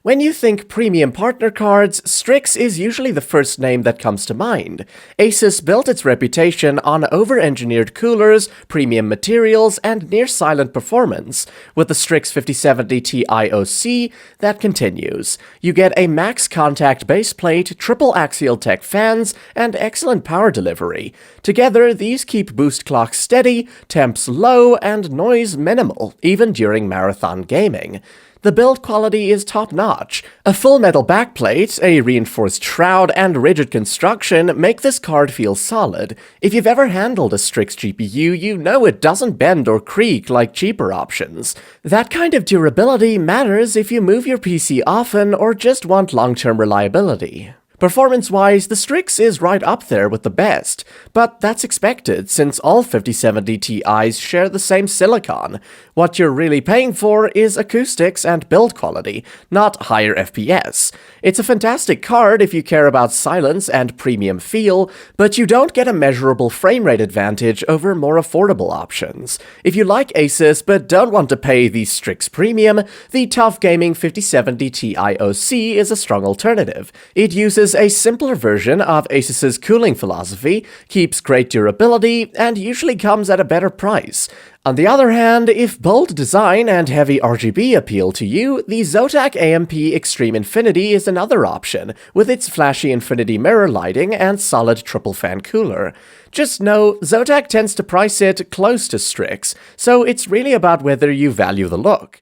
When you think premium partner cards, Strix is usually the first name that comes to mind. ASUS built its reputation on over-engineered coolers, premium materials, and near-silent performance. With the Strix 5070 Ti that continues. You get a max contact baseplate, triple axial tech fans, and excellent power delivery. Together, these keep boost clocks steady, temps low, and noise minimal, even during marathon gaming. The build quality is top-notch. A full metal backplate, a reinforced shroud, and rigid construction make this card feel solid. If you've ever handled a Strix GPU, you know it doesn't bend or creak like cheaper options. That kind of durability matters if you move your PC often or just want long-term reliability. Performance-wise, the Strix is right up there with the best, but that's expected since all 5070 Ti's share the same silicon. What you're really paying for is acoustics and build quality, not higher FPS. It's a fantastic card if you care about silence and premium feel, but you don't get a measurable frame rate advantage over more affordable options. If you like ASUS but don't want to pay the Strix premium, the Tough Gaming 5070 Ti is a strong alternative. It uses a simpler version of ASUS's cooling philosophy, keeps great durability, and usually comes at a better price. On the other hand, if bold design and heavy RGB appeal to you, the Zotac AMP Extreme Infinity is another option, with its flashy infinity mirror lighting and solid triple fan cooler. Just know, Zotac tends to price it close to Strix, so it's really about whether you value the look.